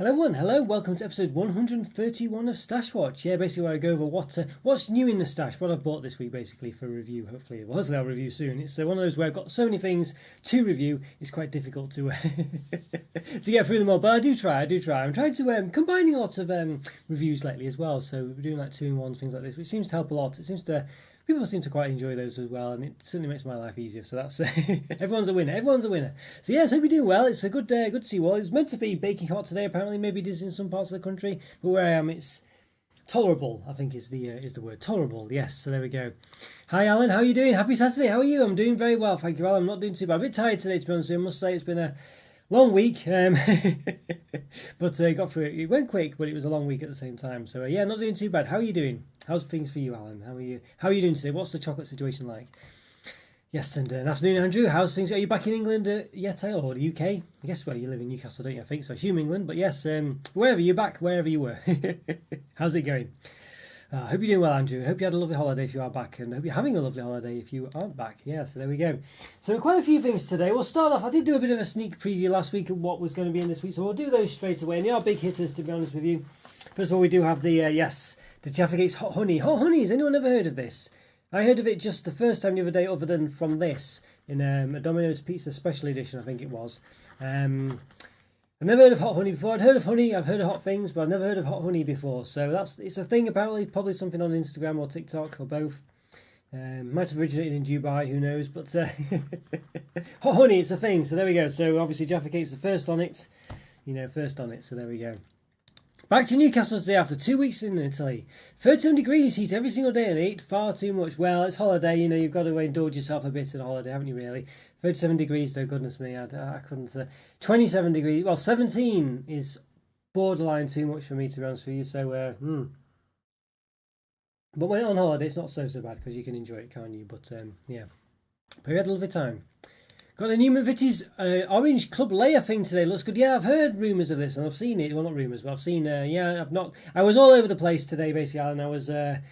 Hello everyone, hello, welcome to episode 131 of Stash Watch. Yeah, basically where I go over what's new in the stash, what I've bought this week basically for review, hopefully. Well, hopefully I'll review soon. It's one of those where I've got so many things to review, it's quite difficult to to get through them all, but I do try. I'm trying to combining lots of reviews lately as well, so we're doing like 2-in-1s, things like this, which seems to help a lot. People seem to quite enjoy those as well, and it certainly makes my life easier. So that's everyone's a winner. Everyone's a winner. So yes, hope you're doing well. It's a good sea wall. It's meant to be baking hot today. Apparently, maybe it is in some parts of the country, but where I am, it's tolerable. I think is the word tolerable. Yes. So there we go. Hi Alan, how are you doing? Happy Saturday. How are you? I'm doing very well, thank you. Alan, I'm not doing too bad. I'm a bit tired today, to be honest with you. I must say it's been a long week, but got through it. It went quick, but it was a long week at the same time. So yeah, not doing too bad. How are you doing? How's things for you, Alan? How are you? How are you doing today? What's the chocolate situation like? Yes, and good afternoon, Andrew. How's things? Are you back in England yet, or the UK? I guess you live in Newcastle, don't you? I think so. I assume England, but yes, wherever you're back, wherever you were. How's it going? I hope you're doing well, Andrew. I hope you had a lovely holiday if you are back, and I hope you're having a lovely holiday if you aren't back. Yeah, so there we go. So quite a few things today. We'll start off. I did do a bit of a sneak preview last week of what was going to be in this week, so we'll do those straight away. And they are big hitters, to be honest with you. First of all, we do have the the Jaffa Cakes Hot Honey. Hot Honey, has anyone ever heard of this? I heard of it just the first time the other day, other than from this, in a Domino's Pizza Special Edition, I think it was. I've never heard of hot honey before. I'd heard of honey, I've heard of hot things, but I've never heard of hot honey before. So it's a thing apparently, probably something on Instagram or TikTok or both. Might have originated in Dubai, who knows, but hot honey, it's a thing. So there we go. So obviously Jaffa Cake's the first on it, so there we go. Back to Newcastle today after 2 weeks in Italy. 37 degrees heat every single day and I ate far too much. Well, it's holiday, you've got to indulge yourself a bit at a holiday, haven't you really? 37 degrees though, goodness me, I couldn't. 27 degrees, well 17 is borderline too much for me, to be honest with you, so But when on holiday it's not so bad because you can enjoy it, can't you? But yeah, but we had a lovely time. Got the new McVitie's Orange Club layer thing today. Looks good. Yeah, I've heard rumours of this and I've seen it. Well, not rumours, but I've seen. I've not. I was all over the place today, basically, and I was, I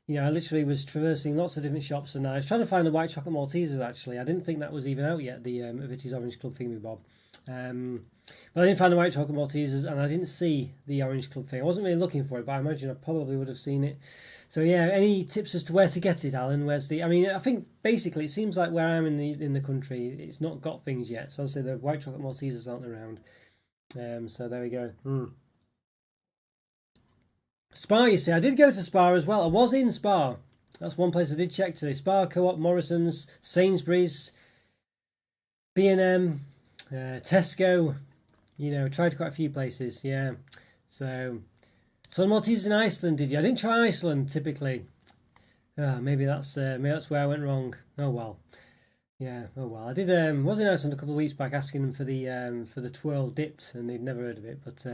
literally was traversing lots of different shops, and I was trying to find the white chocolate Maltesers. Actually, I didn't think that was even out yet. The McVitie's Orange Club thing with Bob. But I didn't find the white chocolate Maltesers, and I didn't see the Orange Club thing. I wasn't really looking for it, but I imagine I probably would have seen it. So yeah, any tips as to where to get it, Alan? I think basically it seems like where I am in the country, it's not got things yet. So I'll say the white chocolate Maltesers aren't around. So there we go. Spa, you see, I did go to Spa as well. I was in Spa. That's one place I did check today. Spa, Co-op, Morrison's, Sainsbury's, B&M, Tesco. Tried quite a few places. Yeah. So the Maltesers in Iceland, did you? I didn't try Iceland typically. Maybe that's where I went wrong. Oh well. Yeah. Oh well. I did. Was in Iceland a couple of weeks back, asking them for the twirl dipped, and they'd never heard of it. But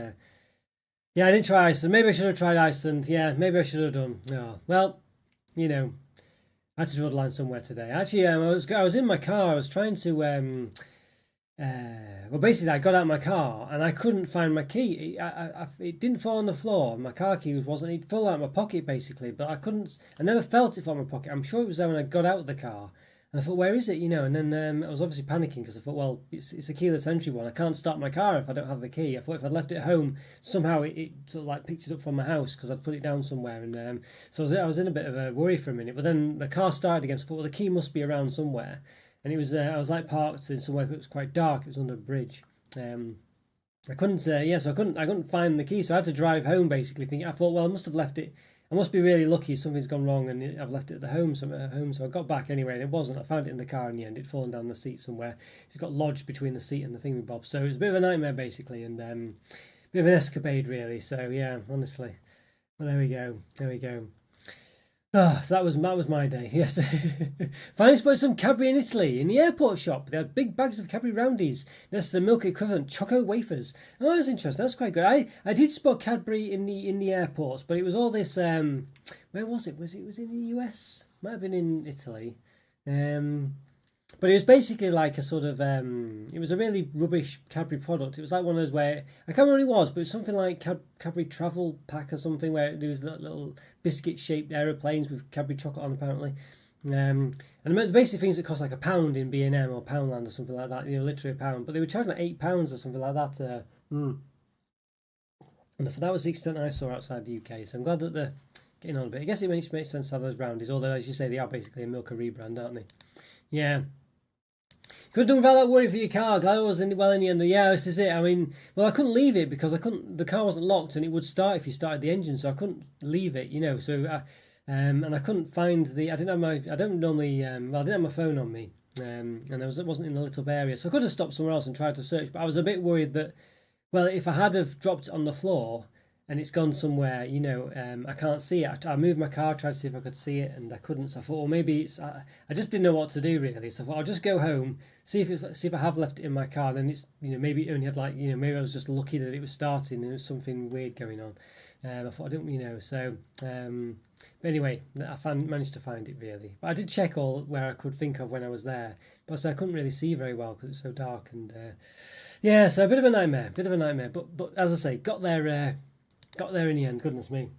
yeah, I didn't try Iceland. Maybe I should have tried Iceland. Yeah, maybe I should have done. Oh, well, I had to draw the line somewhere today. Actually, I was in my car. I was trying to. Basically, I got out of my car and I couldn't find my key. It didn't fall on the floor. My car key wasn't. It fell out of my pocket basically, but I couldn't. I never felt it from my pocket. I'm sure it was there when I got out of the car, and I thought, where is it? And then I was obviously panicking because I thought, well, it's a keyless entry one. I can't start my car if I don't have the key. I thought if I'd left it at home, somehow it sort of like picked it up from my house because I'd put it down somewhere, and so I was in a bit of a worry for a minute. But then the car started again. So I thought, well, the key must be around somewhere. And it was I was like parked in somewhere that was quite dark. It was under a bridge. I couldn't so I couldn't find the key, so I had to drive home basically. Thinking, I thought, well, I must have left it. I must be really lucky. Something's gone wrong, and I've left it at home. So I got back anyway, and it wasn't. I found it in the car in the end. It'd fallen down the seat somewhere. It got lodged between the seat and the thingy-bob. So it was a bit of a nightmare basically, and a bit of an escapade really. So yeah, honestly. Well, there we go. So that was my day. Yes, finally spotted some Cadbury in Italy in the airport shop. They had big bags of Cadbury roundies next to the milk equivalent Choco wafers. Oh, that's interesting. That's quite good. I did spot Cadbury in the airports, but it was all this. Where was it? Was it in the US? Might have been in Italy. But it was basically like a sort of, it was a really rubbish Cadbury product. It was like one of those where, I can't remember what it was, but it was something like Cadbury Travel Pack or something, where there was little biscuit-shaped aeroplanes with Cadbury chocolate on, apparently. And the basic things that cost like £1 in B&M or Poundland or something like that, literally £1. But they were charging like £8 or something like that. And that was the extent I saw outside the UK. So I'm glad that they're getting on a bit. I guess it makes sense to have those brownies, although, as you say, they are basically a Milka rebrand, aren't they? Yeah. Could have done without that worry for your car. Glad it was in the end. Yeah, this is it. I mean, well, I couldn't leave it because the car wasn't locked and it would start if you started the engine, so I couldn't leave it, So, and I couldn't find I didn't have my phone on me, and it wasn't in the little area, so I could have stopped somewhere else and tried to search, but I was a bit worried that, well, if I had have dropped it on the floor and it's gone somewhere, I can't see it. I moved my car, tried to see if I could see it, and I couldn't. So I thought, well, maybe I just didn't know what to do really. So I thought I'll just go home, see if I have left it in my car. Then it's maybe it only had maybe I was just lucky that it was starting and there was something weird going on. I thought I didn't. So but anyway, I managed to find it really. But I did check all where I could think of when I was there, but I couldn't really see very well because it's so dark and yeah. So a bit of a nightmare. But as I say, got there in the end. Goodness me.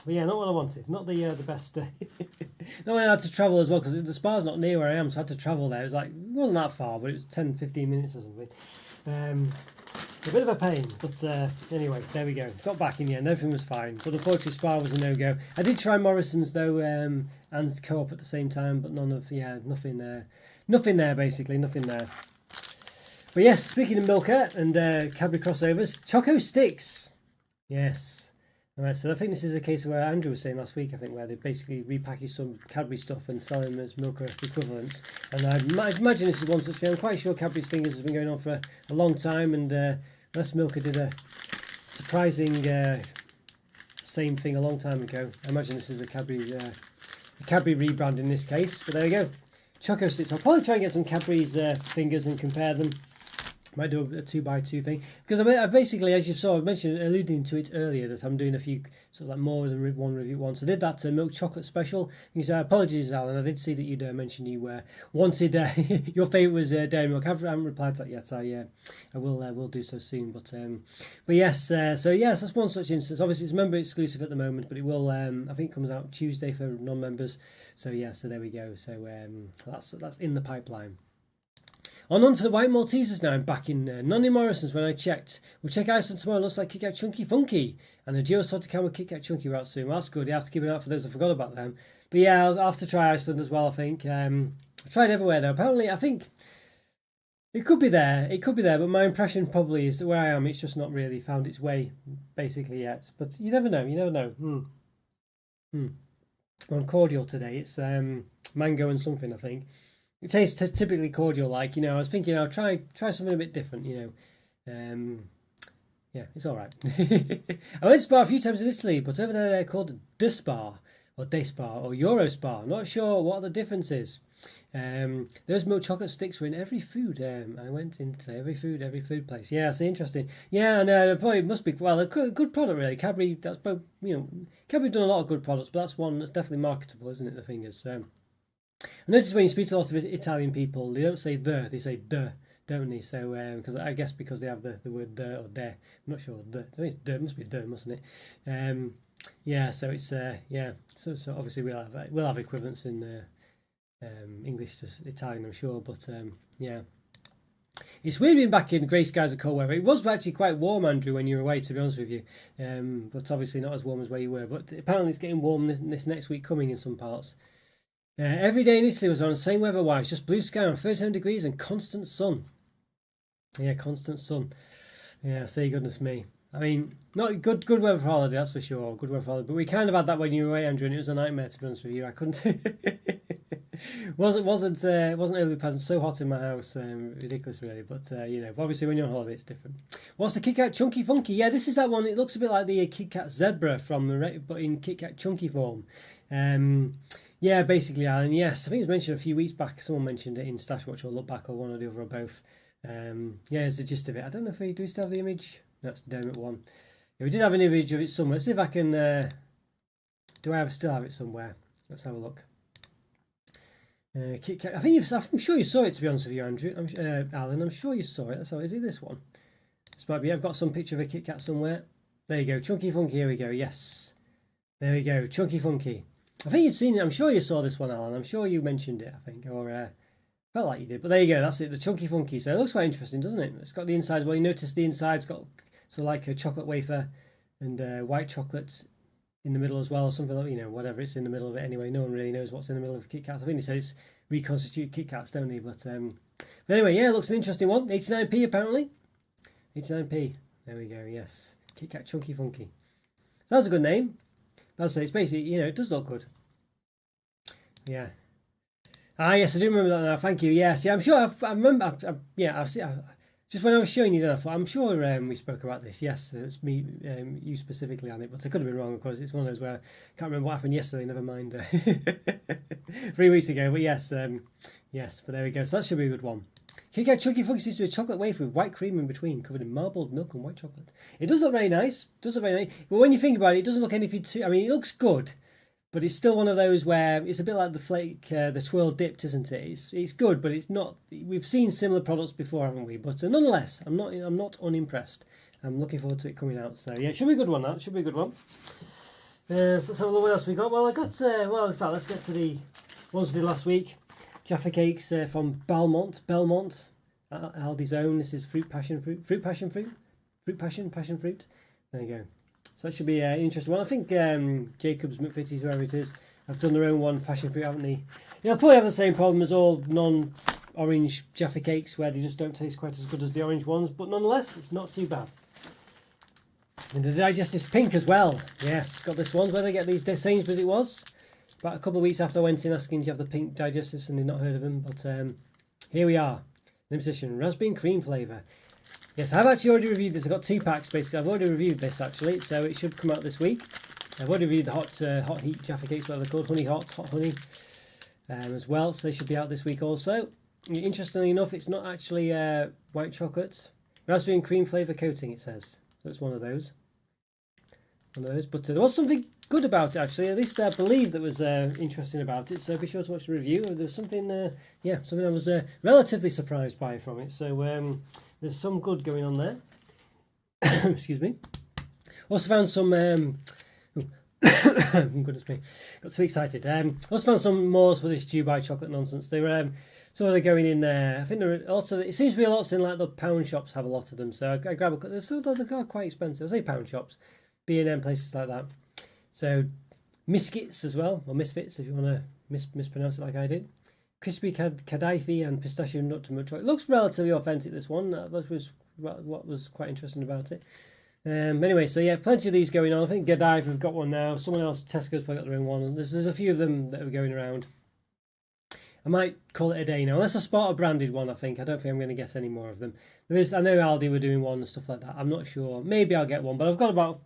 But yeah, not what I wanted. Not the best. Not when I had to travel as well because the spa's not near where I am, so I had to travel there. It wasn't that far, but it was 10-15 minutes or something. A bit of a pain, but anyway, there we go. Got back in the end, everything was fine. But unfortunately, Spa was a no-go. I did try Morrison's though, and Co-op at the same time, but nothing there basically, nothing there. But yes, speaking of Milka and Cadbury crossovers, Choco sticks. Yes. All right, so I think this is a case where Andrew was saying last week, I think, where they basically repackaged some Cadbury stuff and selling them as Milka equivalents. And I imagine this is one such thing. I'm quite sure Cadbury's Fingers has been going on for a long time, and Les Milka did a surprising same thing a long time ago. I imagine this is a Cadbury rebrand in this case, but there we go. Choco sticks. I'll probably try and get some Cadbury's Fingers and compare them. Might do a 2x2 thing because I basically, as you saw, I mentioned alluding to it earlier that I'm doing a few sort of like more than one review once. I did that milk chocolate special. You said apologies, Alan. I did see that you'd mentioned you wanted your favourite was dairy milk. I haven't replied to that yet. I will do so soon. But yes, so yes, that's one such instance. Obviously, it's member exclusive at the moment, but it will I think comes out Tuesday for non-members. So yeah, so there we go. So that's in the pipeline. On for the White Maltesers now. I'm back in none in Morrison's when I checked. We'll check Iceland tomorrow. Looks like Kit Kat Chunky Funky. And the Geo Sorted Camera Kit Kat Chunky are out soon. Well, that's good. You have to keep an eye out for those. I forgot about them. But yeah, I'll have to try Iceland as well, I think. I tried everywhere though. Apparently, I think it could be there. But my impression probably is that where I am, it's just not really found its way basically yet. But you never know. On cordial today. It's mango and something, I think. It tastes typically cordial, like, I was thinking I'll try something a bit different, Yeah, it's all right. I went to Spa a few times in Italy, but over there they're called De Spa, or De Spa, or Euro Spa. Not sure what the difference is. Those milk chocolate sticks were in every food. I went into every food place. Yeah, it's interesting. Yeah, no, it probably must be, well, a good product really. Cadbury, that's both, Cadbury done a lot of good products, but that's one that's definitely marketable, isn't it, the Fingers? I notice when you speak to a lot of Italian people, they don't say the, they say de, don't they? So, because I guess because they have the word de or de, I'm not sure. I think it's de, must be de, mustn't it? Yeah. So it's yeah. So obviously we'll have equivalents in English to Italian, I'm sure. But yeah. It's weird being back in grey skies and cold weather. It was actually quite warm, Andrew, when you were away, to be honest with you. But obviously not as warm as where you were. But apparently it's getting warm this next week coming in some parts. Every day in Italy was on the same weather-wise, just blue sky and 37 degrees and constant sun. Yeah, constant sun. Yeah, say goodness me. I mean, not good weather for holiday, that's for sure. Good weather for holiday, but we kind of had that when you were away, Andrew, and it was a nightmare, to be honest with you. I couldn't. wasn't overly pleasant. So hot in my house, ridiculous, really. But obviously when you're on holiday, it's different. What's the Kit Kat Chunky Funky? Yeah, this is that one. It looks a bit like the Kit Kat Zebra but in Kit Kat Chunky form. Yeah, basically, Alan. Yes, I think it was mentioned a few weeks back. Someone mentioned it in Stash Watch or Look Back or one or the other or both. Yeah, it's the gist of it. I don't know if do we still have the image. That's the Dermot one. Yeah, we did have an image of it somewhere. Let's see if I can. Do I still have it somewhere? Let's have a look. Kit Kat. I'm sure you saw it. To be honest with you, Andrew, Alan, I'm sure you saw it. So is it this one? This might be. I've got some picture of a Kit Kat somewhere. There you go, Chunky Funky. Here we go. Yes, there we go, Chunky Funky. I think you'd seen it. I'm sure you saw this one, Alan. I'm sure you mentioned it, I think, or felt like you did. But there you go. That's it, the Chunky Funky. So it looks quite interesting, doesn't it? It's got the inside. Well, you notice the inside's got sort of like a chocolate wafer and white chocolate in the middle as well, or something like, you know, whatever, it's in the middle of it anyway. No one really knows what's in the middle of Kit Kats. I think they say it's reconstituted Kit Kats, don't they? But anyway, yeah, it looks an interesting one. 89p apparently. 89p. There we go. Yes, Kit Kat Chunky Funky. So that's a good name. I'll say it's basically, you know, it does look good. Yeah. Ah, yes, I do remember that now. Thank you. Yes, yeah, I'm sure. I remember. I've seen. Just when I was showing you that, I thought, I'm sure we spoke about this. Yes, it's me, you specifically on it, but I could have been wrong, of course. It's one of those where I can't remember what happened yesterday. Never mind. 3 weeks ago, but yes, yes. But there we go. So that should be a good one. Kit Kat Chunky Funky seems to be a chocolate wafer with white cream in between, covered in marbled milk and white chocolate. It does look very nice. Does look very nice. But when you think about it, it doesn't look anything too. I mean, it looks good. But it's still one of those where it's a bit like the flake, the twirl dipped, isn't it? It's good, but it's not. We've seen similar products before, haven't we? But nonetheless, I'm not unimpressed. I'm looking forward to it coming out. So yeah, it should be a good one. That should be a good one. So let's have a look what else we got. Well, I got. Well, in fact, let's get to the ones we did last week. Jaffa cakes from Belmont, Aldi's own. This is passion fruit. Passion fruit. There you go. So that should be an interesting one. I think Jacobs, McVitie's, whoever it is, have done their own one, passion fruit, haven't they? Yeah, they'll probably have the same problem as all non-orange Jaffa cakes, where they just don't taste quite as good as the orange ones. But nonetheless, it's not too bad. And the digestive's pink as well. Yes, it's got this one. Where they get these Sainsbury's it was. About a couple of weeks after I went in asking, do you have the pink digestives, and they'd not heard of them. But here we are. Limited edition, raspberry and cream flavour. Yes, I've actually already reviewed this. I've got 2 packs basically. I've already reviewed this actually, so it should come out this week. I've already reviewed the hot heat Jaffa cakes, whatever they're called, hot honey as well. So they should be out this week also. Interestingly enough, it's not actually white chocolate. Raspberry and cream flavour coating, it says. So it's one of those. But there was something good about it actually. At least I believe that was interesting about it. So be sure to watch the review. There was something, something I was relatively surprised by from it. So there's some good going on there. Excuse me. Also found some. Goodness me, got too excited. Also found some more for this Dubai chocolate nonsense. They were some of them going in there. I think there are lots of. It seems to be lots in like the pound shops have a lot of them. So I grab a. They're quite expensive. I say pound shops, B&M places like that. So Miskits as well, or Misfits if you want to mispronounce it like I did. Crispy Kadaifi and pistachio nut to milk chocolate. It looks relatively authentic, this one. That was what was quite interesting about it. Anyway, so yeah, plenty of these going on. I think Godiva have got one now. Someone else, Tesco's probably got their own one. There's a few of them that are going around. I might call it a day now. Unless I spot a branded one, I think. I don't think I'm going to get any more of them. There is. I know Aldi were doing one and stuff like that. I'm not sure. Maybe I'll get one, but I've got about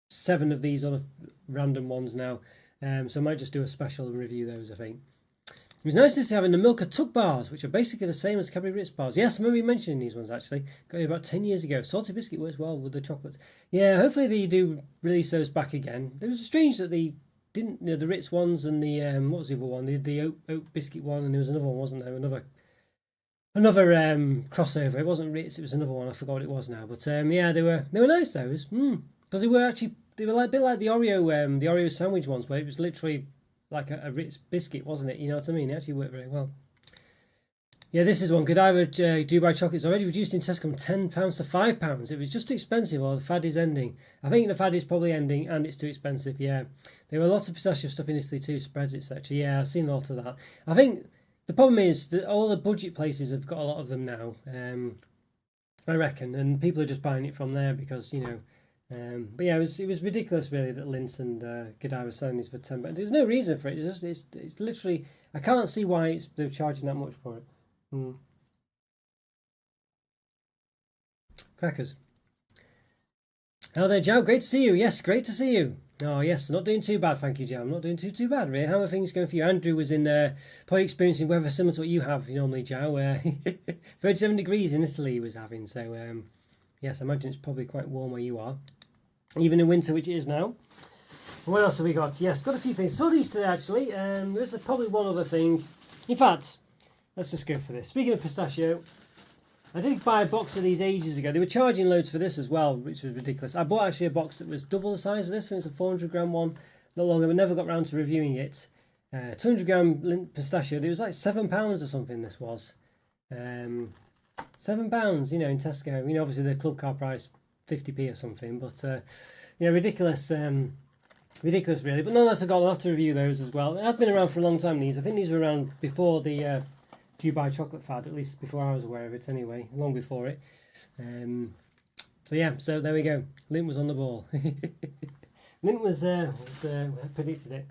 7 of these other random ones now. So I might just do a special and review those, I think. It was nice to see having the Milka Tuck bars, which are basically the same as Cadbury Ritz bars. Yes, I remember you mentioning these ones actually. Got it about 10 years ago. Salty biscuit works well with the chocolate. Yeah, hopefully they do release those back again. It was strange that they didn't, you know, the Ritz ones and the, what was the other one? The oat biscuit one, and there was another one, wasn't there? Another crossover. It wasn't Ritz, it was another one. I forgot what it was now. But yeah, they were nice those. Because they were like a bit like the Oreo sandwich ones, where it was literally like a Ritz biscuit, wasn't it? You know what I mean? It actually worked very well. Yeah, this is one. Godiva Dubai chocolate's already reduced in Tesco from £10 to £5. It was just too expensive, or the fad is ending. I think the fad is probably ending, and it's too expensive. Yeah, there were lots of pistachio stuff in Italy too, spreads etc. Yeah, I've seen a lot of that. I think the problem is that all the budget places have got a lot of them now. I reckon, and people are just buying it from there because, you know. But yeah, it was ridiculous really that Lindt and Godiva were selling these for £10. There's no reason for it. It's literally, I can't see why they're charging that much for it. Crackers. Hello there, Joe. Great to see you. Yes, great to see you. Oh yes, not doing too bad, thank you, Joe. I'm not doing too bad really. How are things going for you? Andrew was in probably experiencing weather similar to what you have normally, Joe. 37 degrees in Italy he was having. So yes, I imagine it's probably quite warm where you are. Even in winter, which it is now. And what else have we got? Yes, got a few things. Saw these today, actually. There's probably one other thing. In fact, let's just go for this. Speaking of pistachio, I did buy a box of these ages ago. They were charging loads for this as well, which was ridiculous. I bought actually a box that was double the size of this. I think it's a 400-gram one. Not long ago, I never got round to reviewing it. 200-gram Lindt pistachio. It was like £7 or something, this was. £7, you know, in Tesco. You know, obviously the club car price 50p or something, but Yeah, ridiculous. Ridiculous, really. But nonetheless, I've got a lot to review those as well. I've been around for a long time, these. I think these were around before the Dubai chocolate fad, at least before I was aware of it anyway, long before it. So yeah, so there we go. Lint was on the ball. Lint was predicted it.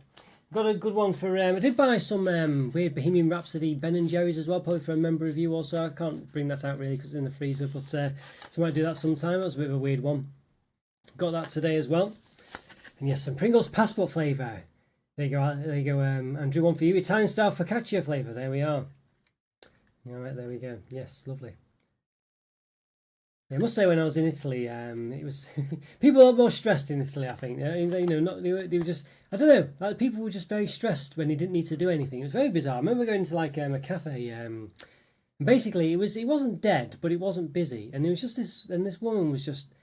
Got a good one for... I did buy some weird Bohemian Rhapsody Ben & Jerry's as well, probably for a member review also. I can't bring that out really because it's in the freezer, but so I might do that sometime. That was a bit of a weird one. Got that today as well. And yes, some Pringles passport flavour. There you go, Andrew, one for you. Italian style focaccia flavour. There we are. All right, there we go. Yes, lovely. I must say, when I was in Italy, it was people are more stressed in Italy. I think they were just, I don't know, like people were just very stressed when they didn't need to do anything. It was very bizarre. I remember going to like a cafe, and basically it wasn't dead, but it wasn't busy, and there was just this woman was just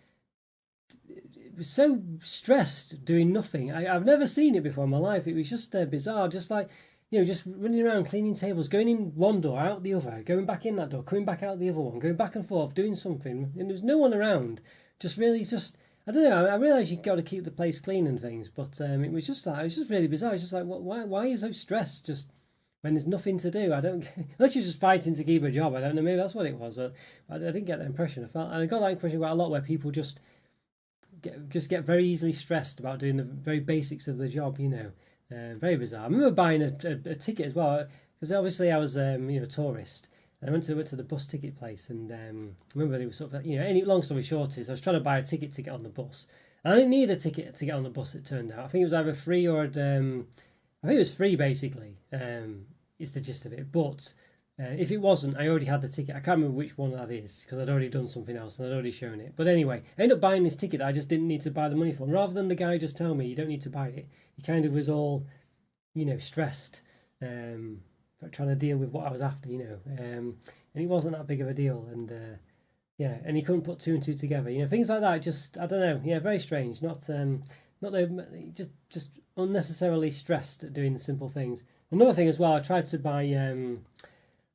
so stressed doing nothing. I've never seen it before in my life. It was just bizarre, just like, just running around cleaning tables, going in one door, out the other, going back in that door, coming back out the other one, going back and forth, doing something, and there was no one around. Just I don't know. I realise you've got to keep the place clean and things, but it was just really bizarre. It's just like, why are you so stressed? Just when there's nothing to do, I don't. Unless you're just fighting to keep a job, I don't know. Maybe that's what it was, but I didn't get that impression. I got that impression quite a lot, where people just get very easily stressed about doing the very basics of the job. Very bizarre. I remember buying a ticket as well, because obviously I was a tourist. And I went to the bus ticket place, and I remember they were sort of any long story short is I was trying to buy a ticket to get on the bus, and I didn't need a ticket to get on the bus. It turned out I think it was either free or I think it was free basically. Is the gist of it, but. If it wasn't, I already had the ticket. I can't remember which one that is because I'd already done something else and I'd already shown it. But anyway, I ended up buying this ticket that I just didn't need to buy the money for. And rather than the guy just tell me you don't need to buy it, he kind of was all, stressed, trying to deal with what I was after, and it wasn't that big of a deal. And and he couldn't put two and two together. Things like that. Just I don't know. Yeah, very strange. Not just unnecessarily stressed at doing the simple things. Another thing as well. I tried to buy.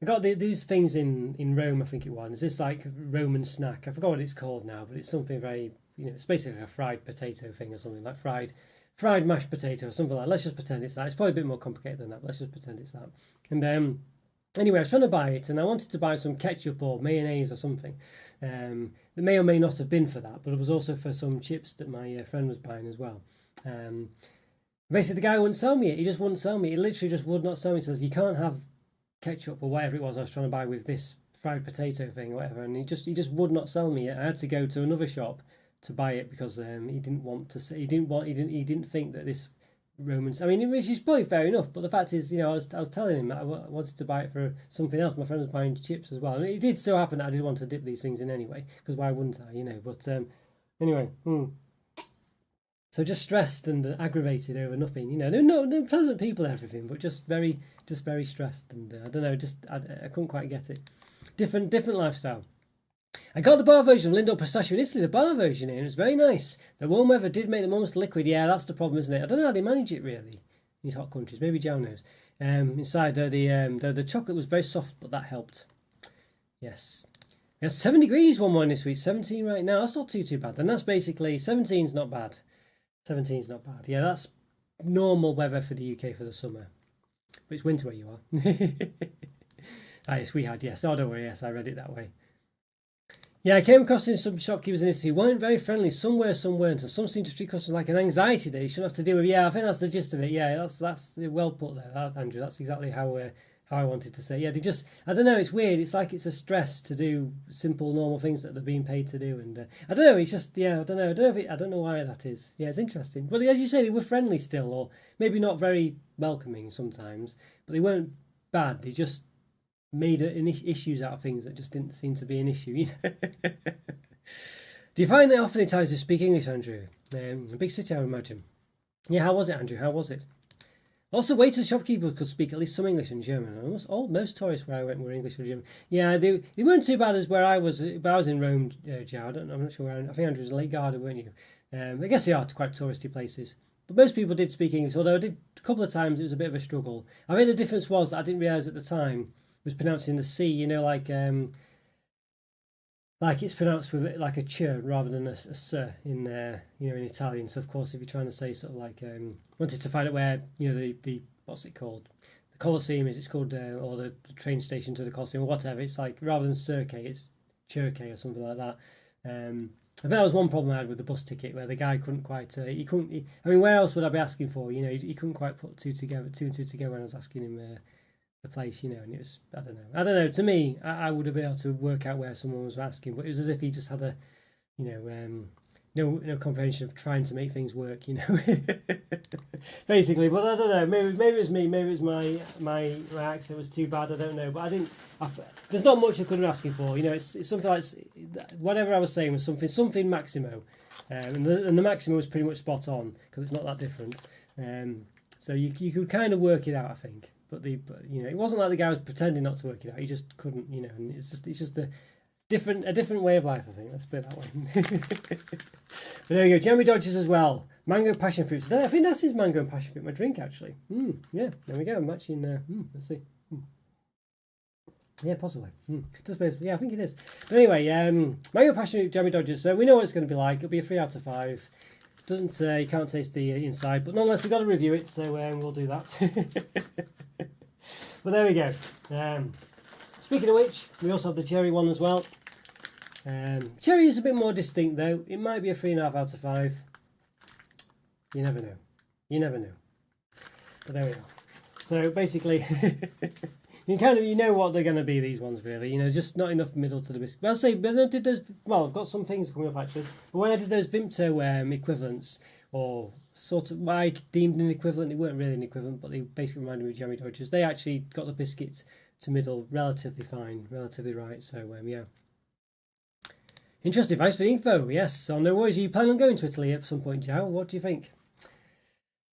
I got these things in Rome, I think it was. It's this like Roman snack. I forgot what it's called now, but it's something very, it's basically a fried potato thing or something, like fried mashed potato or something like that. Let's just pretend it's that. It's probably a bit more complicated than that, but let's just pretend it's that. And anyway, I was trying to buy it, and I wanted to buy some ketchup or mayonnaise or something. That may or may not have been for that, but it was also for some chips that my friend was buying as well. Basically, the guy wouldn't sell me it. He just wouldn't sell me. He literally just would not sell me. He says, you can't have ketchup or whatever it was I was trying to buy with this fried potato thing or whatever, and he just would not sell me it. I had to go to another shop to buy it because he didn't want to say, he didn't think that this Romans. I mean, which is probably fair enough, but the fact is, I was telling him that I wanted to buy it for something else. My friend was buying chips as well, and it did so happen that I did want to dip these things in anyway, because why wouldn't I, But anyway. So just stressed and aggravated over nothing, no pleasant people, everything, but just very stressed, and I don't know, I couldn't quite get it. Different lifestyle. I got the bar version of Lindor Pistachio in Italy, the bar version, and it was very nice. The warm weather did make them almost liquid. Yeah, that's the problem, isn't it? I don't know how they manage it really in these hot countries. Maybe Joe knows. Inside the chocolate was very soft, but that helped. Yes. We had 7 degrees one morning this week. 17 right now. That's not too bad. And that's basically 17's not bad. 17's not bad. Yeah, that's normal weather for the UK for the summer. But it's winter where you are. Yes, we had, yes. Oh, don't worry, yes, I read it that way. Yeah, I came across some shopkeepers in Italy who weren't very friendly. Some were, some weren't. And some seemed to treat customers like an anxiety that you shouldn't have to deal with. Yeah, I think that's the gist of it. Yeah, that's well put there, Andrew. That's exactly how I wanted to say. Yeah, I don't know, it's weird. It's like it's a stress to do simple, normal things that they're being paid to do. And I don't know, it's just, I don't know. I don't know why that is. Yeah, it's interesting. But as you say, they were friendly still, or maybe not very welcoming sometimes, but they weren't bad. They just made issues out of things that just didn't seem to be an issue. Do you find it often in times to speak English, Andrew? A big city, I would imagine. Yeah, how was it, Andrew? How was it? Also, waiters and shopkeepers could speak at least some English and German. Most tourists where I went were English or German. Yeah, they weren't too bad as where I was. But I was in Rome, Joe. I'm not sure where. I think Andrew was in Lake Garda, weren't you? I guess they are quite touristy places. But most people did speak English, although I did a couple of times it was a bit of a struggle. I think the difference was that I didn't realise at the time was pronouncing the C, like like it's pronounced with like a ch rather than a s in you know, in Italian. So of course, if you're trying to say sort of like wanted to find out where, you know, the what's it called, the Colosseum is, it's called, or the train station to the Colosseum or whatever. It's like rather than Cirque, it's Churke or something like that. I think that was one problem I had with the bus ticket, where the guy couldn't quite. I mean, where else would I be asking for? You know, he couldn't quite put two and two together when I was asking him the place. You know, and it was, I don't know. To me, I would have been able to work out where someone was asking, but it was as if he just had a, you know, no comprehension of trying to make things work. You know, basically. But I don't know. Maybe it was me. Maybe it was my accent was too bad. I don't know. But I didn't. There's not much I could have asked for. You know, it's something like whatever I was saying was something Maximo, and the Maximo was pretty much spot on because it's not that different. So you could kind of work it out, I think. But you know, it wasn't like the guy was pretending not to work it out. He just couldn't. You know, and it's just a different way of life, I think. Let's put it that way. But there we go. Jammy Dodgers as well. Mango passion fruits. I think that's his mango and passion fruit. My drink actually. Yeah. There we go. I'm matching. Let's see. Yeah, possibly. Yeah, I think it is. But anyway, mango passion fruit Jammy Dodgers. So we know what it's going to be like. It'll be a 3 out of 5. Doesn't you can't taste the inside, but nonetheless we've got to review it. So we'll do that. But there we go. Speaking of which, we also have the cherry one as well. Cherry is a bit more distinct though. It might be a 3.5 out of 5. You never know. You never know. But there we are. So basically, you know what they're going to be, these ones really. You know, just not enough middle to the biscuit. But I'll say, but I did those. Well, I've got some things coming up actually. But when I did those Vimto equivalents, or sort of what I deemed an equivalent, they weren't really an equivalent, but they basically reminded me of Jammy Dodgers. They actually got the biscuits to middle relatively fine, relatively right. So yeah. Interesting. Thanks for the info. Yes. So no worries. Are you planning on going to Italy at some point, Joe? What do you think?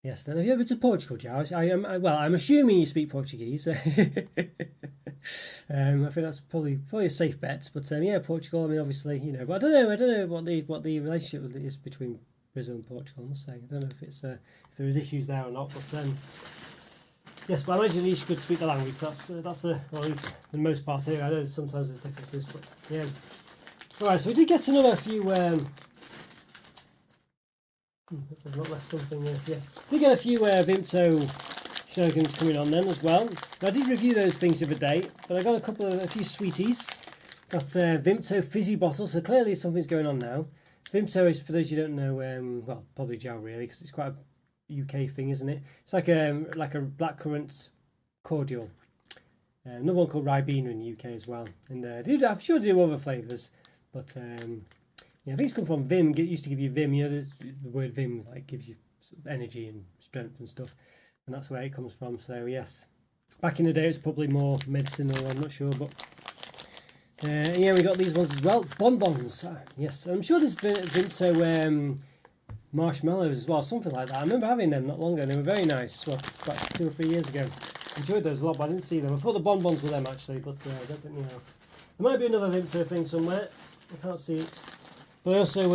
Yes. Now, have you ever been to Portugal, Joe? I'm assuming you speak Portuguese. I think that's probably a safe bet. But yeah, Portugal. I mean, obviously, you know. But I don't know what the relationship is between Brazil and Portugal. I must say, I don't know if there is issues there or not. But yes, but I imagine you could speak the language. That's well, at least for the most part here. I know sometimes there's differences, but yeah. All right, so we did get another few. I've not left something there. Yeah, we did get a few Vimto slogans coming on then as well. Now, I did review those things the other day, but I got a few sweeties. Got Vimto fizzy bottles, so clearly something's going on now. Vimto is, for those you don't know, well, probably Joe really, because it's quite a UK thing, isn't it? It's like a blackcurrant cordial. Another one called Ribena in the UK as well, and I'm sure they do other flavours, but yeah, I think it's come from Vim. It used to give you Vim. You know, the word Vim like gives you sort of energy and strength and stuff, and that's where it comes from. So yes, back in the day it's probably more medicinal. I'm not sure, but yeah, we got these ones as well. Bonbons. Yes, I'm sure there's Vimto marshmallows as well, something like that. I remember having them not long ago. They were very nice. Well, about 2 or 3 years ago. Enjoyed those a lot, but I didn't see them. I thought the bonbons were them actually, but I don't think they are. There might be another Vimto thing somewhere. I can't see it. But I also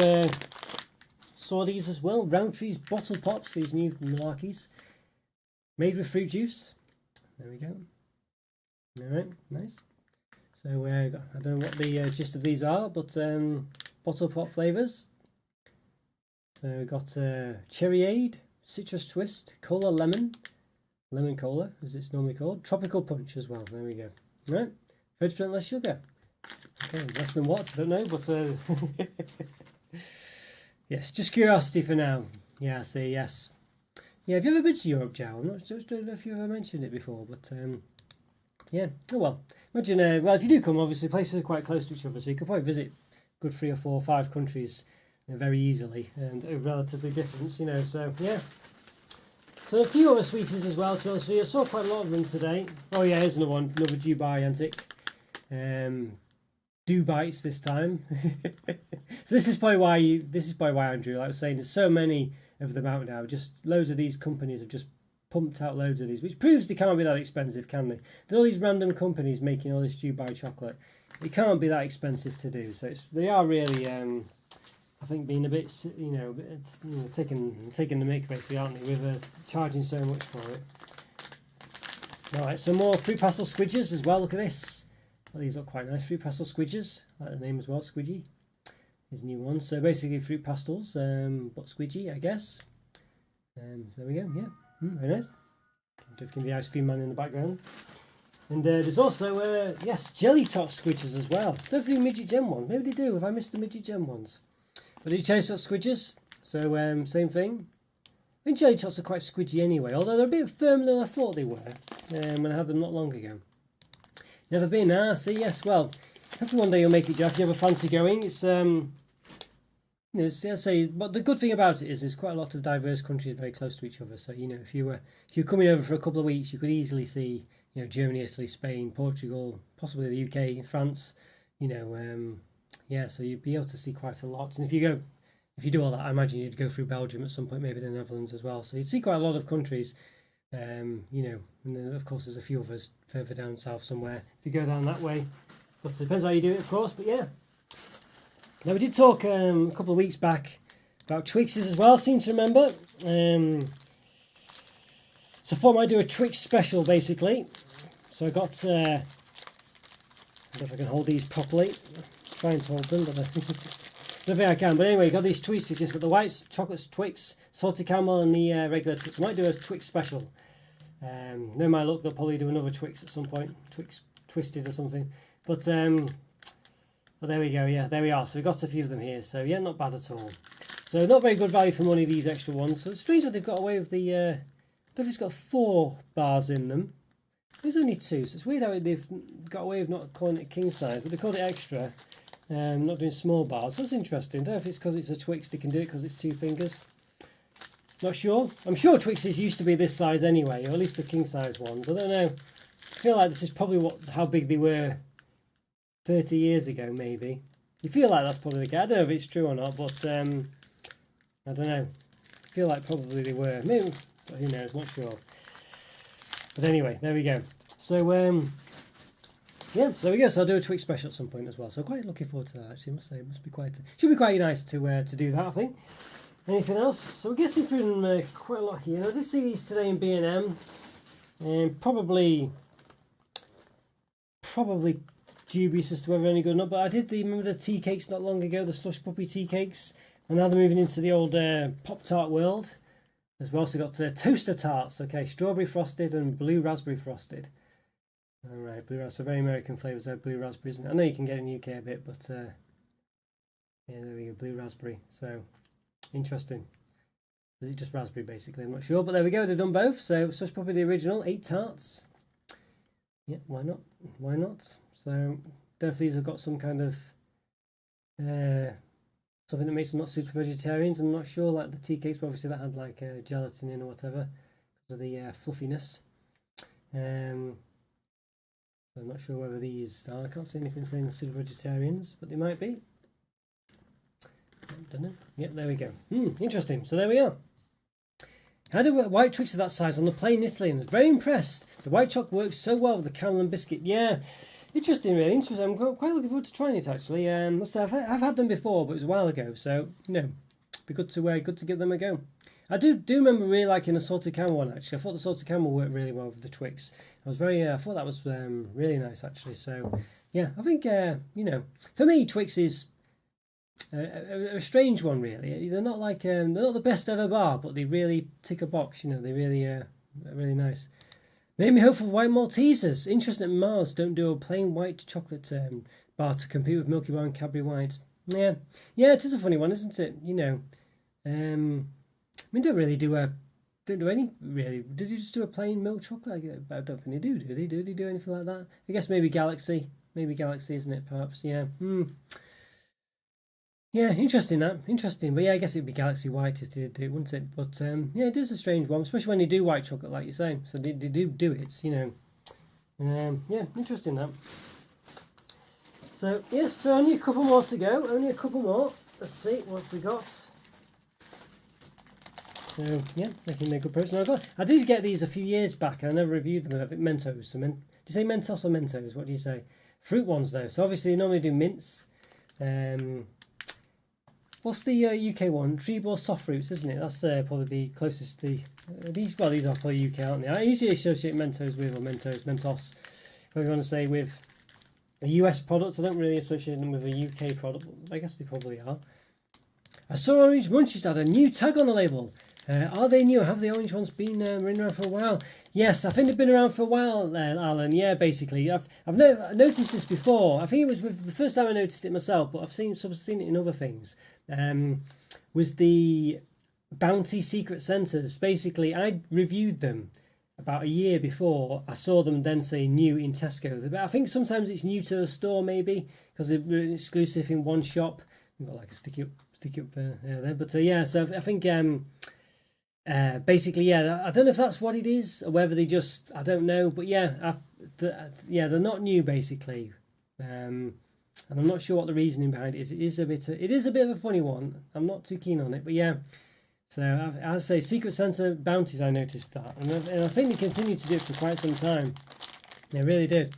saw these as well. Roundtree's bottle pops. These new malarkeys, made with fruit juice. There we go. All right, nice. So I don't know what the gist of these are, but bottle pop flavours. So we've got Cherryade, Citrus Twist, Cola Lemon Cola, as it's normally called, Tropical Punch as well. There we go. All right, 30% less sugar. Okay, less than what? I don't know, but yes, just curiosity for now. Yeah, I see. Yes. Yeah, have you ever been to Europe, Joe? I'm not don't know if you ever mentioned it before, but yeah. Oh well. Imagine. Well, if you do come, obviously places are quite close to each other, so you could probably visit good 3 or 4 or 5 countries very easily and relatively different, you know. So yeah. So a few other sweeties as well. To be honest with you, I saw quite a lot of them today. Oh yeah, here's another one, another Dubai antic. Do bites this time. So this is probably why Andrew, like I was saying, there's so many of them out now. Just loads of these companies have just pumped out loads of these, which proves they can't be that expensive, can they? There's all these random companies making all this Dubai chocolate. It can't be that expensive to do. So they are really, I think, being a bit, taking the mick basically, aren't they? With charging so much for it. All right, some more fruit pastel squidges as well. Look at this. these look quite nice. Fruit pastel squidges, like the name as well, squidgy. Here's new ones. So basically fruit pastels, but squidgy, I guess. So there we go. Yeah, very nice. Can be the ice cream man in the background. And there's also yes, jelly tot squidges as well. Don't do midget gem ones. Maybe they do. Have I missed the midget gem ones? But the jelly tot squidges. So same thing. I think jelly tots are quite squidgy anyway, although they're a bit firmer than I thought they were when I had them not long ago. Never been, see, yes, well, hopefully one day you'll make it, Jack. If you have a fancy going, it's, I say, but the good thing about it is there's quite a lot of diverse countries very close to each other. So, you know, if you're coming over for a couple of weeks, you could easily see, you know, Germany, Italy, Spain, Portugal, possibly the UK, France, you know, yeah, so you'd be able to see quite a lot. And if you do all that, I imagine you'd go through Belgium at some point, maybe the Netherlands as well. So you'd see quite a lot of countries, you know, and then of course there's a few of us further down south somewhere if you go down that way. But it depends how you do it, of course, but yeah. Now we did talk a couple of weeks back about Twixes as well, seem to remember. So I thought I might do a Twix special basically. So I got, I don't know if I can hold these properly. Trying to hold them, but I don't think I can. But anyway, got these Twixes. It's got the white chocolate Twix, salted caramel, and the regular Twix. I might do a Twix special. No matter luck, they'll probably do another Twix at some point. Twix Twisted or something. But there we go. Yeah, there we are. So we've got a few of them here. So yeah, not bad at all. So not very good value for money, these extra ones. So it's strange that they've got away with the... I don't know if it's got 4 bars in them. There's only 2, so it's weird how they've got away with not calling it king size, but they called it extra. Not doing small bars. That's interesting. I don't know if it's because it's a Twix they can do it because it's 2 fingers. Not sure. I'm sure Twixes used to be this size anyway, or at least the king size ones. I don't know. I feel like this is probably how big they were 30 years ago, maybe. You feel like that's probably the case. I don't know if it's true or not, but I don't know. I feel like probably they were. Maybe, but who knows? Not sure. But anyway, there we go. So yeah, so there we go. So I'll do a Twix special at some point as well. So quite looking forward to that. Actually, I must say, it must be should be quite nice to do that. I think. Anything else? So we're getting through them quite a lot here. I did see these today in B&M, and probably dubious as to whether they're any good or not. But I did remember the tea cakes not long ago, the slush puppy tea cakes, and now they're moving into the old Pop-Tart world. As well, so got toaster tarts. Okay, strawberry frosted and blue raspberry frosted. All right, blue raspberry, so very American flavors there. Blue raspberry, isn't it? I know you can get it in the UK a bit, but yeah, there we go, blue raspberry. So interesting. Is it just raspberry basically? I'm not sure, but there we go. They've done both. So such probably the original 8 tarts. Yeah, why not? Why not? So definitely these have got some kind of something that makes them not suited for vegetarians. I'm not sure, like the tea cakes, but obviously that had like gelatin in or whatever because of the fluffiness. So I'm not sure whether these are. I can't see anything saying suited for vegetarians, but they might be. Don't know. Yep, there we go. Interesting. So there we are. I had a white Twix of that size on the plane in Italy and was very impressed. The white chocolate works so well with the caramel and biscuit. Yeah. Interesting, really interesting. I'm quite looking forward to trying it actually. Let's say I've had them before, but it was a while ago, so you know, be good to give them a go. I do remember really liking the salted caramel one actually. I thought the salted caramel worked really well with the Twix. I thought that was really nice actually. So yeah, I think you know, for me Twix is a strange one really. They're not like they're not the best ever bar, but they really tick a box. You know, they really are really nice. Made me hope for white Maltesers. Interesting that Mars don't do a plain white chocolate bar to compete with Milky Bar and Cadbury White. Yeah, it is a funny one, isn't it? You know, I mean, don't do any really. Did you just do a plain milk chocolate? I don't think they do. Do they? Do they do anything like that? I guess maybe Galaxy, isn't it? Perhaps, yeah. Yeah, interesting that. Interesting. But yeah, I guess it'd be Galaxy White if they did it, wouldn't it? But yeah, it is a strange one, especially when they do white chocolate, like you say. So they do it, you know. Yeah, interesting that. So, yes, so only a couple more to go. Only a couple more. Let's see what we got. So, yeah, making a good progress. I did get these a few years back, and I never reviewed them. I think Mentos. So do you say Mentos or Mentos? What do you say? Fruit ones, though. So obviously they normally do mints. What's the UK one? Treebor soft fruits, isn't it? That's probably the closest to these. Well, these are probably UK, aren't they? I usually associate Mentos with, or Mentos, whatever you want to say, with a US product. I don't really associate them with a UK product, but I guess they probably are. I saw Orange Munchies had a new tag on the label. Are they new? Have the orange ones been around for a while? Yes, I think they've been around for a while, Alan. Yeah, basically, I've noticed this before. I think it was the first time I noticed it myself, but I've seen it in other things. Was the Bounty Secret Centres. Basically, I reviewed them about a year before. I saw them then say new in Tesco. But I think sometimes it's new to the store, maybe because they're exclusive in one shop. You've got like a sticky up there. But yeah, so I think. Basically, yeah, I don't know if that's what it is or whether they just, I don't know, but yeah, they're not new basically, and I'm not sure what the reasoning behind it is. It is a bit of a funny one. I'm not too keen on it, but yeah. So I say Secret Santa bounties. I noticed that, and I think they continued to do it for quite some time. They really did.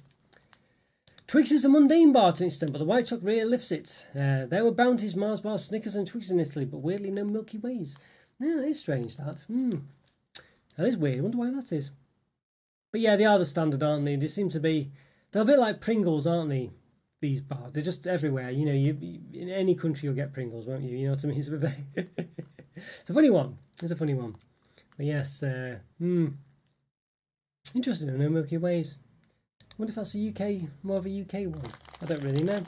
Twix is a mundane bar to an extent, but the white chocolate really lifts it. There were bounties, Mars bars, Snickers, and Twix in Italy, but weirdly no Milky Ways. Yeah, that is strange, that. That is weird. I wonder why that is. But yeah, they are the standard, aren't they? They seem to be... They're a bit like Pringles, aren't they? These bars. They're just everywhere. You know, you in any country you'll get Pringles, won't you? You know what I mean? It's a bit... It's a funny one. It's a funny one. But yes, interesting. No Milky Ways. I wonder if that's more of a UK one. I don't really know.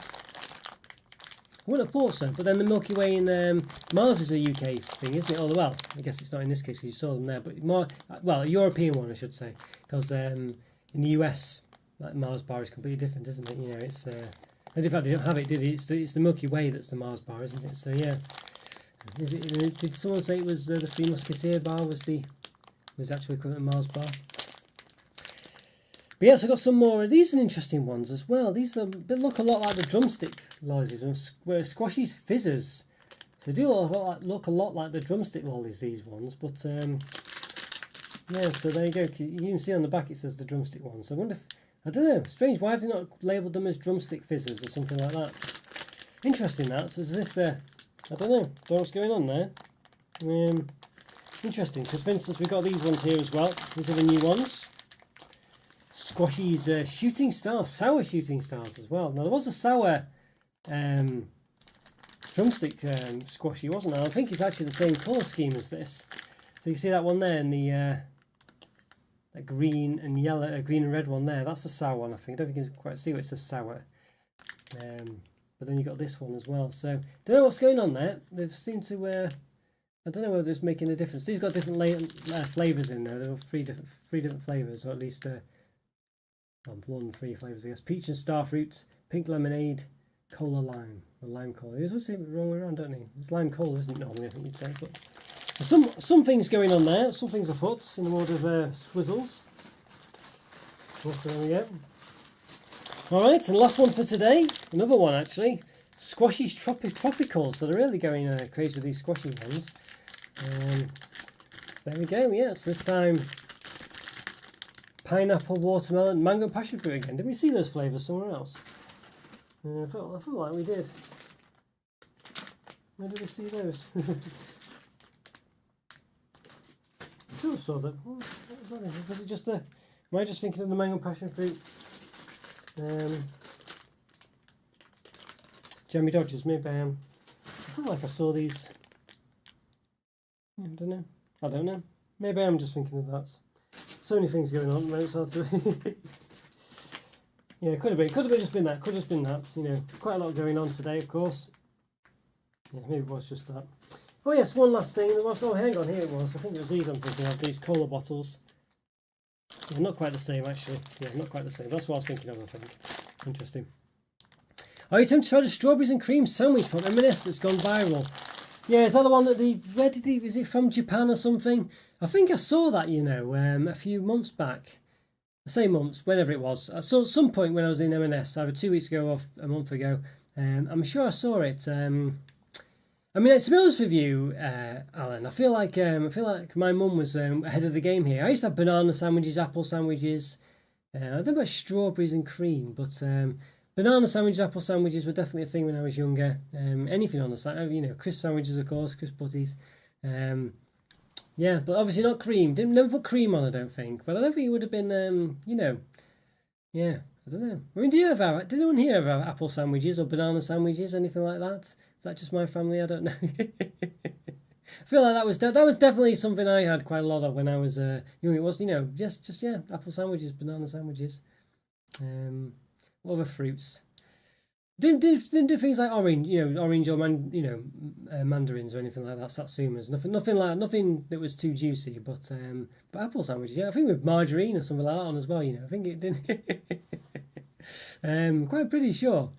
I wouldn't have thought so, but then the Milky Way in Mars is a UK thing, isn't it? Oh, well, I guess it's not in this case because you saw them there, but more, well, a European one, I should say, because in the US, like Mars bar is completely different, isn't it? You know, it's in fact they don't have it, did it? It's the Milky Way that's the Mars bar, isn't it? So yeah, did someone say it was the Three Musketeer bar was actually equivalent to Mars bar? But yes, I've got some more. These are interesting ones as well. They look a lot like the drumstick lollies, squashies fizzers. So they do look a lot like the drumstick lollies, these ones. But yeah, so there you go. You can see on the back it says the drumstick one. So I wonder if, I don't know, strange, why have they not labelled them as drumstick fizzers or something like that? Interesting that. So it's as if they're, I don't know what's going on there. Interesting, because for instance we've got these ones here as well. These are the new ones. Squashy's shooting stars, sour shooting stars as well. Now there was a sour drumstick squashy, wasn't there? I think it's actually the same colour scheme as this. So you see that one there in the that green and yellow, green and red one there. That's a sour one, I think. I don't think you can quite see what it says sour. But then you got this one as well. So don't know what's going on there. They've seemed to. I don't know whether it's making a difference. These got different flavours in there. There were three different flavours, or at least. More than 3 flavours, I guess. Peach and starfruit, pink lemonade, cola lime, or lime cola. You always say it the wrong way around, don't you? It's lime cola, isn't it? Normally, I think you'd say. But so some things going on there. Some things afoot in the world of swizzles. So there we go. All right, and last one for today. Another one actually. Squashy's tropical. So they're really going crazy with these squashy ones. So there we go. Yeah, so this time. Pineapple, watermelon, mango, passion fruit again. Did we see those flavours somewhere else? I felt like we did. Where did we see those? I'm sure I saw that. What was that? Was it just a... Am I just thinking of the mango, passion fruit? Jammy Dodgers, maybe I am. I feel like I saw these. I don't know. Maybe I'm just thinking of that. So many things going on, it's hard to... Yeah, could have been just been that, you know, quite a lot going on today, of course. Yeah, maybe it was just that. Oh yes, one last thing, hang on, here it was, I think it was these I'm thinking of, these cola bottles. Yeah, not quite the same actually, yeah, not quite the same, that's what I was thinking of, I think. Interesting. Are you tempted to try the strawberries and cream sandwich from M&S that's gone viral? Yeah, is that the one that is it from Japan or something? I think I saw that, you know, a few months back. I say months, whenever it was. I saw at some point when I was in M&S, either 2 weeks ago or a month ago. I'm sure I saw it. I mean, to be honest with you, Alan, I feel like my mum was ahead of the game here. I used to have banana sandwiches, apple sandwiches. I don't know about strawberries and cream, but banana sandwiches, apple sandwiches were definitely a thing when I was younger. Anything on the side, you know, crisp sandwiches, of course, crisp butties. Yeah, but obviously not cream. Never put cream on, I don't think. But I don't think it would have been, you know, yeah, I don't know. I mean, did anyone here ever have apple sandwiches or banana sandwiches, anything like that? Is that just my family? I don't know. I feel like that was definitely something I had quite a lot of when I was young. It was, just yeah, apple sandwiches, banana sandwiches. What other fruits? Didn't do things like orange or mandarins or anything like that. Satsumas, nothing that was too juicy. But apple sandwiches, yeah, I think with margarine or something like that on as well. I think it didn't. Quite pretty sure.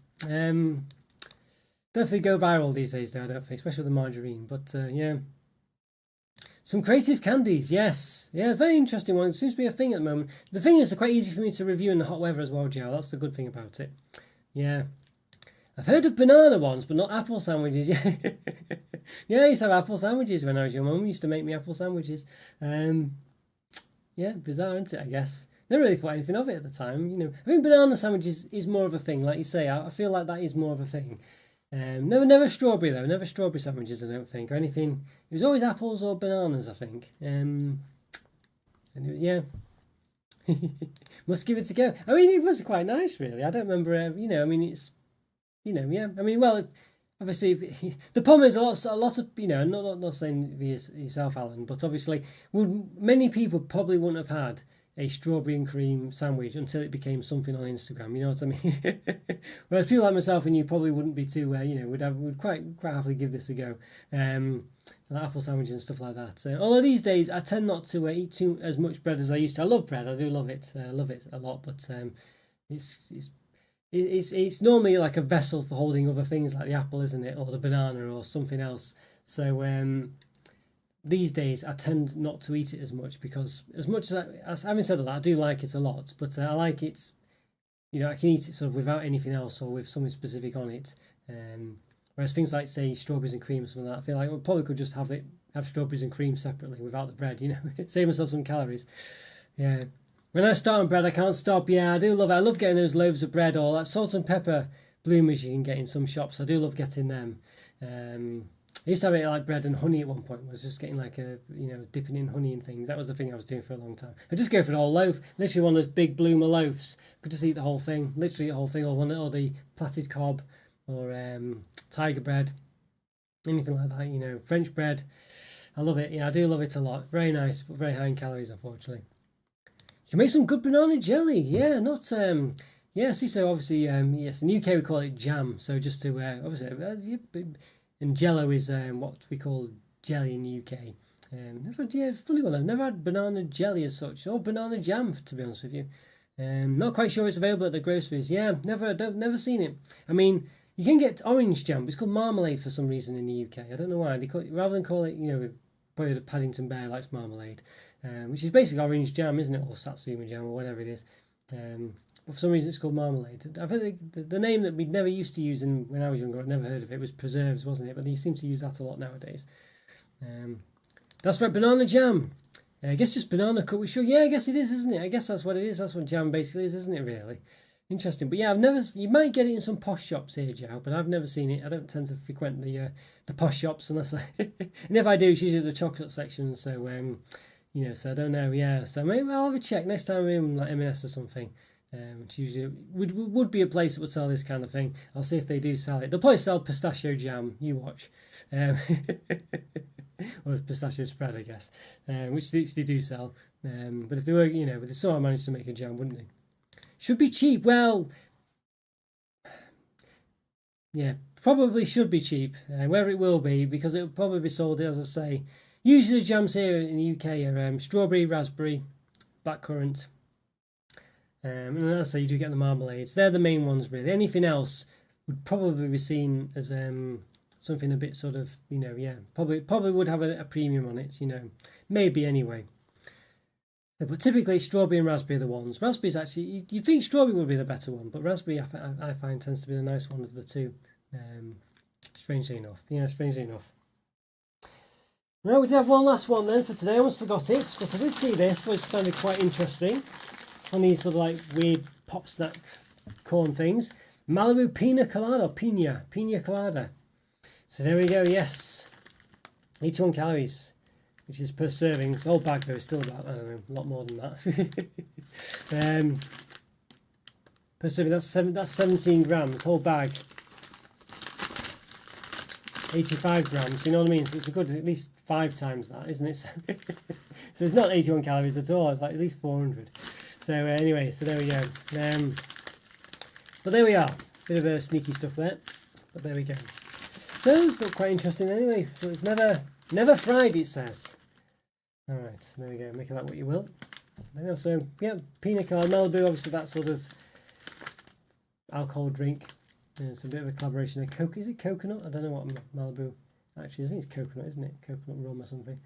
Don't think they go viral these days, though. I don't think, especially with the margarine. But yeah, some creative candies, yes, yeah, very interesting one. It seems to be a thing at the moment. The thing is, they're quite easy for me to review in the hot weather as well, Joe. That's the good thing about it. Yeah. I've heard of banana ones, but not apple sandwiches. Yeah, yeah, I used to have apple sandwiches when I was young. Mum used to make me apple sandwiches. Yeah, bizarre, isn't it? I guess never really thought anything of it at the time. I think banana sandwiches is more of a thing, like you say. I feel like that is more of a thing. Never strawberry though. Never strawberry sandwiches. I don't think or anything. It was always apples or bananas. I think. Yeah. Must give it a go. I mean, it was quite nice, really. I don't remember. I mean, it's. Yeah. I mean, well, obviously, the problem is a lot of, not saying yourself, Alan, but obviously, many people probably wouldn't have had a strawberry and cream sandwich until it became something on Instagram. You know what I mean? Whereas people like myself and you probably wouldn't be too, would quite happily give this a go. Like apple sandwiches and stuff like that. Although these days I tend not to eat too as much bread as I used to. I love bread. I do love it. I love it a lot, but it's normally like a vessel for holding other things like the apple, isn't it, or the banana or something else. So these days I tend not to eat it as much because as much as having said all that, I do like it a lot, but I like it. I can eat it sort of without anything else or with something specific on it. Whereas things like say strawberries and cream or something like that, I feel like I probably could just have strawberries and cream separately without the bread. Save myself some calories. Yeah. When I start on bread, I can't stop. Yeah, I do love it. I love getting those loaves of bread or that salt and pepper bloomers you can get in some shops. I do love getting them. I used to have it like bread and honey at one point. I was just getting like dipping in honey and things. That was the thing I was doing for a long time. I just go for the whole loaf. Literally one of those big bloomer loaves. I could just eat the whole thing. Literally the whole thing, or the platted cob, or tiger bread, anything like that. French bread. I love it. Yeah, I do love it a lot. Very nice, but very high in calories, unfortunately. You can make some good banana jelly. Yeah, not see. So obviously, yes, in the UK we call it jam. So just to obviously, and Jello is what we call jelly in the UK. Funny one. I've never had banana jelly as such, or banana jam, to be honest with you. Not quite sure it's available at the groceries. Yeah, never seen it. I mean, you can get orange jam, but it's called marmalade for some reason in the UK. I don't know why. They call it, rather than call it, probably the Paddington Bear likes marmalade. Which is basically orange jam, isn't it, or satsuma jam, or whatever it is. But for some reason, it's called marmalade. I think the name that we'd never used to use when I was younger, I'd never heard of it, was preserves, wasn't it? But they seem to use that a lot nowadays. That's right, banana jam. I guess just banana cut with sugar. Yeah, I guess it is, isn't it? I guess that's what it is. That's what jam basically is, isn't it? Really interesting. But yeah, you might get it in some posh shops here, Joe, but I've never seen it. I don't tend to frequent the posh shops unless and if I do, it's usually the chocolate section. So so I don't know. Yeah, so maybe I'll have a check next time I'm in like M&S or something. Which usually would be a place that would sell this kind of thing. I'll see if they do sell it. They'll probably sell pistachio jam. You watch, or pistachio spread, I guess, which they do sell. But if they were, but they somehow managed to make a jam, wouldn't they? Should be cheap. Well, yeah, probably should be cheap. Where it will be, because it will probably be sold, as I say. Usually the jams here in the UK are strawberry, raspberry, blackcurrant. And as I say, you do get the marmalades. They're the main ones, really. Anything else would probably be seen as something a bit sort of, probably would have a premium on it, maybe anyway. But typically, strawberry and raspberry are the ones. Raspberry's actually, you'd think strawberry would be the better one, but raspberry I find tends to be the nice one of the two. Strangely enough. Yeah, strangely enough. Now we did have one last one then for today. I almost forgot it, but I did see this, which sounded quite interesting. On these sort of like weird pop snack corn things. Malibu Pina Colada, Pina Colada. So there we go, yes. 81 calories, which is per serving. The whole bag though is still about, I don't know, a lot more than that. per serving. That's 17 grams, whole bag. 85 grams, you know what I mean? So it's a good, at least 5 times that, isn't it? So it's not 81 calories at all, it's like at least 400. So anyway, so there we go. But there we are. Bit of sneaky stuff there. But there we go. So it's still quite interesting anyway. So it's never fried, it says. Alright, so there we go. Make of that what you will. There we go. So yeah, pina colada, Malibu, obviously that sort of alcohol drink. It's a bit of a collaboration. Is it coconut? I don't know what Malibu actually is. I think it's coconut, isn't it? Coconut rum or something.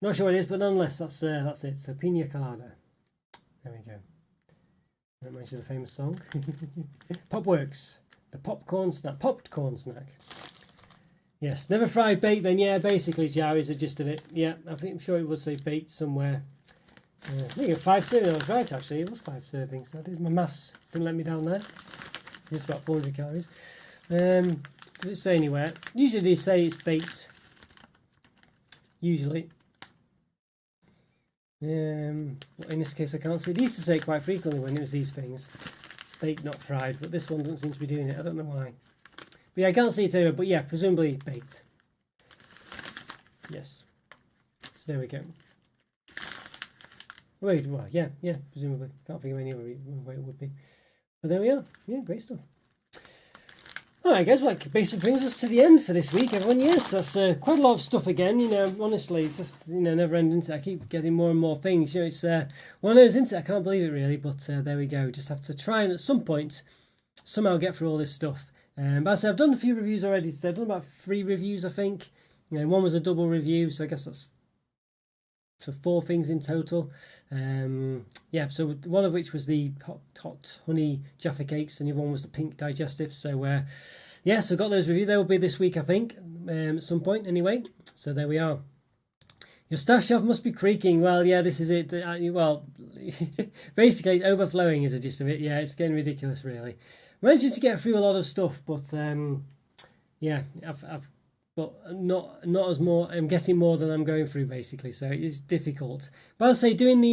Not sure what it is, but nonetheless, that's it. So pina colada. There we go. That reminds you of the famous song. Popworks, the popcorn snack, popped corn snack. Yes, never fried baked. Then yeah, basically, Joe is the gist of it. Yeah, I'm sure it would say baked somewhere. I think it 5 servings. I was right actually. It was 5 servings. I did my maths. Didn't let me down there. It's about 400 calories. Does it say anywhere? Usually they say it's baked. Usually. In this case I can't see. They used to say it quite frequently when it was these things. Baked, not fried. But this one doesn't seem to be doing it. I don't know why. But yeah, I can't see it anywhere. But yeah, presumably baked. Yes. So there we go. Wait, well, yeah, presumably. Can't think of any other way it would be. But there we are. Yeah, great stuff. Alright guys, well, basically brings us to the end for this week, everyone. Yes, that's quite a lot of stuff again, you know, honestly, it's just, you know, never ending. I keep getting more and more things, you know, it's one of those, isn't it? I can't believe it really, but there we go. Just have to try and at some point, somehow get through all this stuff. But as I said, I've done a few reviews already today. I've done about 3 reviews, I think. You know, one was a double review, so I guess that's for 4 things in total. Yeah, so one of which was the hot honey Jaffa cakes, and the other one was the pink digestive. So yeah, so got those reviewed. They will be this week, I think, at some point anyway. So there we are. Your stash shelf must be creaking. Well, yeah, this is it. Well, basically overflowing is the gist of it. Yeah, it's getting ridiculous really. Managing to get through a lot of stuff, but yeah, but not as more. I'm getting more than I'm going through basically, so it's difficult. But I'll say doing the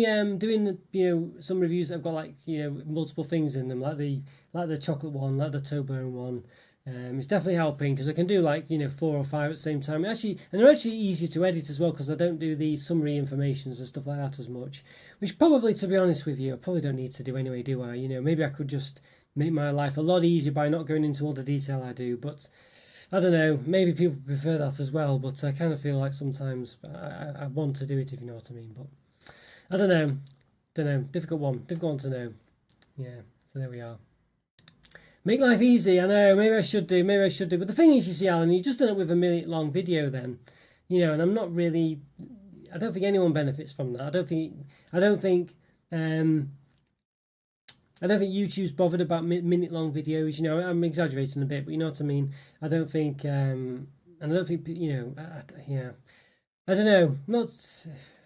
you know, some reviews that have got like, you know, multiple things in them, like the chocolate one, like the Toblerone one. It's definitely helping because I can do like, you know, 4 or 5 at the same time. And they're actually easier to edit as well because I don't do the summary informations and stuff like that as much. Which probably, to be honest with you, I probably don't need to do anyway, do I? You know, maybe I could just make my life a lot easier by not going into all the detail I do, but I don't know, maybe people prefer that as well, but I kind of feel like sometimes I want to do it, if you know what I mean, but I don't know, difficult one to know. Yeah, so there we are. Make life easy, I know, maybe I should do, but the thing is, you see, Alan, you just done it with a minute long video then, you know, and I'm not really, I don't think anyone benefits from that. I don't think YouTube's bothered about minute-long videos. You know, I'm exaggerating a bit, but you know what I mean. I don't think, and I don't think, you know, yeah, I don't know,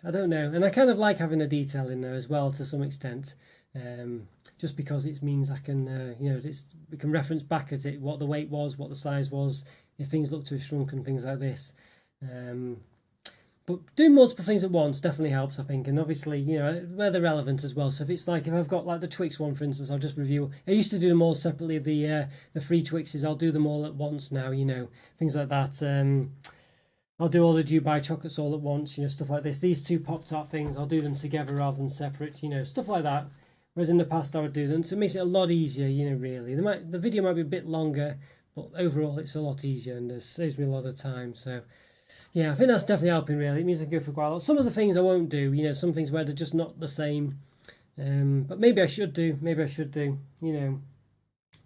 I don't know, and I kind of like having the detail in there as well to some extent, just because it means I can, you know, we can reference back at it, what the weight was, what the size was, if things look too shrunk and things like this. But doing multiple things at once definitely helps, I think, and obviously, you know, where they're relevant as well. So if it's like, if I've got like the Twix one, for instance, I'll just review. I used to do them all separately, the free Twixes. I'll do them all at once now, you know, things like that. I'll do all the Dubai chocolates all at once, you know, stuff like this. These 2 Pop-Tart things, I'll do them together rather than separate, you know, stuff like that. Whereas in the past I would do them, so it makes it a lot easier, you know, really. The video might be a bit longer, but overall it's a lot easier and it saves me a lot of time, so yeah, I think that's definitely helping really. It means I can go for quite a lot. Some of the things I won't do, you know, some things where they're just not the same, but maybe I should do, you know.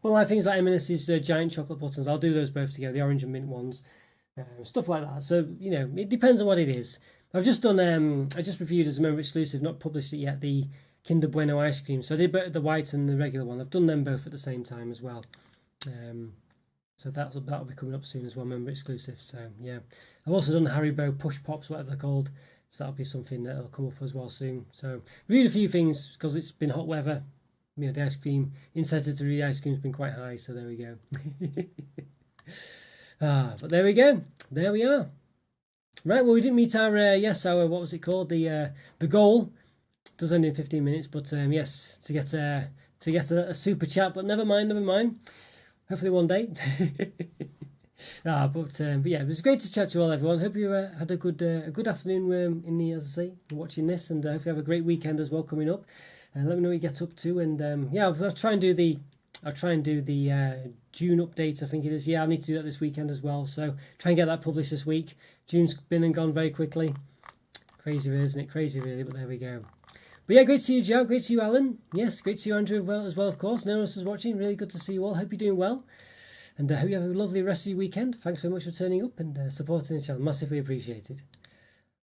Well, like things like M&S's giant chocolate buttons, I'll do those both together, the orange and mint ones, stuff like that. So, you know, it depends on what it is. I've just done, I just reviewed as a member exclusive, not published it yet, the Kinder Bueno ice cream. So I did both the white and the regular one. I've done them both at the same time as well. So that'll be coming up soon as well, member exclusive. So yeah, I've also done the Haribo Push Pops, whatever they're called. So that'll be something that'll come up as well soon. So reviewed a few things because it's been hot weather. You know, the ice cream incentive to read ice cream's been quite high. So there we go. But there we go. There we are. Right. Well, we didn't meet our our what was it called? The goal. It does end in 15 minutes, but yes, to get to get a super chat, but never mind, never mind. Hopefully one day. But yeah, it was great to chat to you all, everyone. Hope you had a good afternoon in the, as I say, watching this, and hope you have a great weekend as well coming up. And let me know what you get up to, and yeah, I'll try and do the June update. I think it is. Yeah, I need to do that this weekend as well. So try and get that published this week. June's been and gone very quickly. Crazy, really, isn't it? Crazy, really. But there we go. But yeah, great to see you, Joe. Great to see you, Alan. Yes, great to see you, Andrew, as well, of course. No one else is watching. Really good to see you all. Hope you're doing well. And I hope you have a lovely rest of your weekend. Thanks very much for turning up and supporting the channel. Massively appreciated.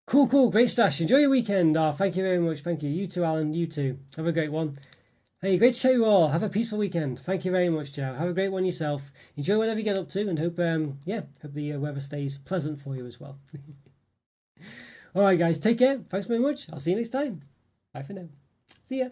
Cool. Great stash. Enjoy your weekend. Thank you very much. Thank you. You too, Alan. You too. Have a great one. Hey, great to see you all. Have a peaceful weekend. Thank you very much, Joe. Have a great one yourself. Enjoy whatever you get up to, and hope the weather stays pleasant for you as well. All right, guys. Take care. Thanks very much. I'll see you next time. Bye for now. See ya.